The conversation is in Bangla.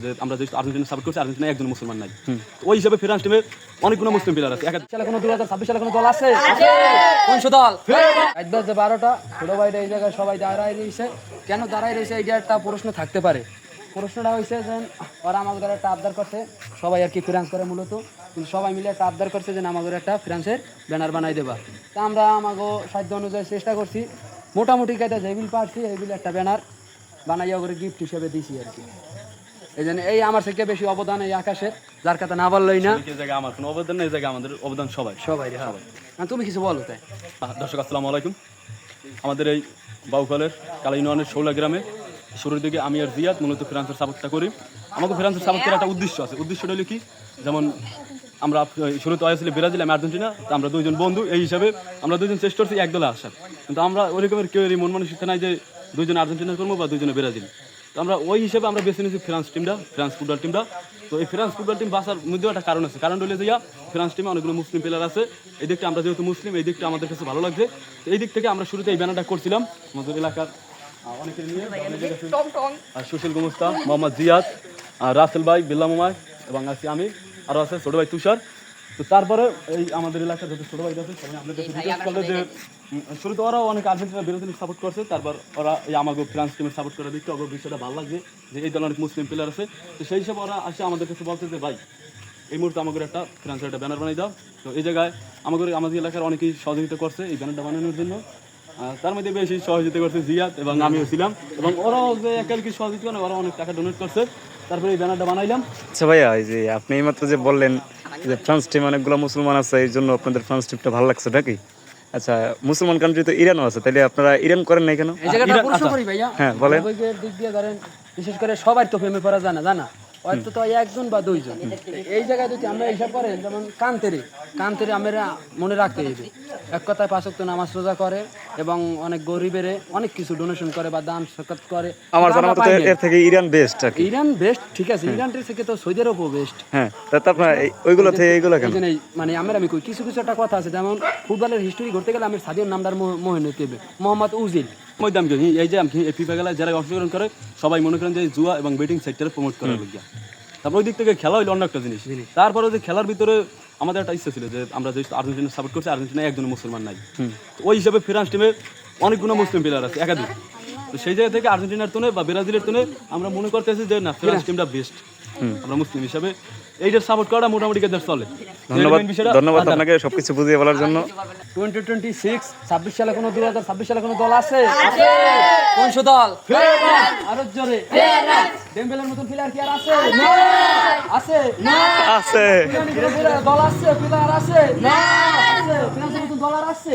যে আমরা যে আর্জেন্টিনা সাপোর্ট করছি, আর্জেন্টিনা একজন মুসলমান নাই। ওই হিসাবে ফ্রান্স টিমে অনেকগুলো মুসলিম প্লেয়ার আছে। সালে কোনো 2026 সালে কোনো দল আছে? কোন দল? একদম যে 12টা ছোট ভাইরা এই জায়গায় সবাই দাঁড়ায় রয়েছে। কেন দাঁড়ায় রয়েছে এইটা একটা প্রশ্ন থাকতে পারে। প্রশ্নটা হয়েছে যে ওরা আমাদের একটা আবদার করছে, সবাই আর কি ফ্রান্স করে মূলত, কিন্তু সবাই মিলে একটা আবদার করছে যে আমাদের একটা ফ্রান্সের ব্যানার বানাই দেবা। তা আমরা আমাকে সাধ্য অনুযায়ী চেষ্টা করছি, মোটামুটি কায়দা যেগুলো পারছি এইগুলো একটা ব্যানার বানাইয়া করে গিফট হিসেবে দিছি আর কি। এই জন্য এই আমার থেকে বেশি অবদান এই আকাশের, যার কথা না বললেই না। এই জায়গায় আমার কোনো অবদান নেই, এই জায়গায় আমাদের অবদান সবাই। তুমি কিছু বলো তাই। দর্শক আসসালামু আলাইকুম। আমাদের এই বাউখালের কালা ইউনিয়নের 16 গ্রামে শুরুর দিকে আমি আর জিয়াদ মূলত ফ্রান্সের সাপোর্টটা করি। আমাকে ফ্রান্সের সাপোর্ট করার একটা উদ্দেশ্য আছে। উদ্দেশ্যটা হলো কি, যেমন আমরা শুরুতে হয়েছিল ব্রাজিল, আমি আর্জেন্টিনা, তো আমরা দুইজন বন্ধু, এই হিসাবে আমরা দুজন চেষ্টা করছি এক দলে আসার। কিন্তু আমরা ওই রকমের কেউ মন মানসিকতা নাই যে দুইজন আর্জেন্টিনা করবো বা দুইজনে ব্রাজিল। তো আমরা ওই হিসেবে আমরা বেছে নিয়েছি ফ্রান্স টিমটা, ফ্রান্স ফুটবল টিমটা। তো এই ফ্রান্স ফুটবল টিম বাঁচার মধ্যেও একটা কারণ আছে। কারণ হলে যে ফ্রান্স টিমে অনেকগুলো মুসলিম প্লেয়ার আছে। এই দিকটা আমরা যেহেতু মুসলিম, এই দিকটা আমাদের কাছে ভালো লাগছে। তো এই দিক থেকে আমরা শুরুতে এই ব্যানারটা করছিলাম আমাদের এলাকার অনেকের নিয়ে, সুশীল গুমস্তা, মোহাম্মদ জিয়াদ, রাসেল ভাই, বিল্লা মোমায় এবং আছি আমি, আরও আছে ছোটো ভাই তুষার। তো তারপরে এই আমাদের এলাকার যত ছোটো ভাই আছে সবাই আমাদের কাছে জিজ্ঞেস করলো যে শুরুতে ওরাও অনেক আর্জেন্টিনা বিরোধী সাপোর্ট করছে। তারপর ওরা এই আমাকে ফ্রান্স টিমের সাপোর্ট করার দিকটা ওর বিষয়টা ভালো লাগছে যে এই দলের অনেক মুসলিম প্লেয়ার আছে। তো সেই হিসাবে ওরা আসে আমাদের কাছে বলছে যে ভাই এই মুহূর্তে আমাদের একটা ফ্রান্সের একটা ব্যানার বানিয়ে দাও। তো এই জায়গায় আমাদের এলাকার অনেকেই সহযোগিতা করছে এই ব্যানারটা বানানোর জন্য। তার মধ্যে বেশি সহযোগিতা করছে জিয়াদ এবং আমিও ছিলাম, এবং ওরাও যে একাকি সহযোগিতা করে, ওরা অনেক টাকা ডোনেট করছে। তারপরে এই ব্যানারটা বানাইলাম। আচ্ছা ভাইয়া, এই যে আপনি এইমাত্র যে বললেন যে ফ্রান্স টিম অনেকগুলো মুসলমান আছে, এই জন্য আপনাদের ফ্রান্স টিমটা ভালো লাগছে নাকি? আচ্ছা, মুসলমান কান্ট্রি তো ইরানও আছে, তাহলে আপনারা ইরান করেন নাই কেন? এই জায়গাটা প্রশ্ন করি ভাইয়া। হ্যাঁ বলেন। দিক দিয়ে ধরেন বিশেষ করে সবার তো প্রেমে পড়া জানা হয়তো তো একজন বা দুইজন। এই জায়গায় যদি আমরা হিসাব করেন, যেমন কান্তেরে আমরা মনে রাখতে হবে, এক কথায় 5 ওয়াক্ত নামাজ রোজা করে এবং অনেক গরিবের অনেক কিছু ডোনেশন করে বা দান সকাত করে। আমার জানা মতে এর থেকে ইরান বেস্ট আর কি। ইরান বেস্ট, ঠিক আছে, ইরান থেকে তো সৌদি আরবও বেস্ট। হ্যাঁ, তাতে আপনারা ওইগুলো থেকে এইগুলো কেন? মানে আমি কই কিছু একটা কথা আছে, যেমন ফুটবলের হিস্টরি করতে গেলে আমি সাদিও নামদার মনে নিতে হবে, মোহাম্মদ উজিল। এই যে এই ফিফা খেলায় যারা অংশগ্রহণ করে সবাই মনে করেন যে জুয়া এবং বেটিং সেক্টরে প্রমোট করার লইয়া। তারপর ওই দিক থেকে খেলা হইলো অন্য একটা জিনিস। তারপরে যে খেলার ভিতরে আমাদের একটা ইচ্ছা ছিল যে আমরা যে আর্জেন্টিনা সাপোর্ট করছি, আর্জেন্টিনা একজন মুসলমান নাই। ওই হিসাবে ফ্রান্স টিমে অনেকগুলো মুসলিম প্লেয়ার আছে একাধিক। তো সেই জায়গা থেকে আর্জেন্টিনার তুলে বা ব্রাজিলের তুলে আমরা মনে করতেছি যে না, ফ্রান্স টিমটা বেস্ট। আমরা মুসলিম হিসাবে এইটার সাপোর্ট করাটা মোটামুটি কাদের চলে। ধন্যবাদ আপনাকে সবকিছু বুঝিয়ে বলার জন্য। 26 সালে কোনো 2026 সালে কোনো দল আছে? কোন দল? আরো জোরে। ডেম্বেলের মতন প্লেয়ার কি আর আছে? আছে আছে দল আছে, প্লেয়ার আছে। ফ্রান্সের মতন দল আছে।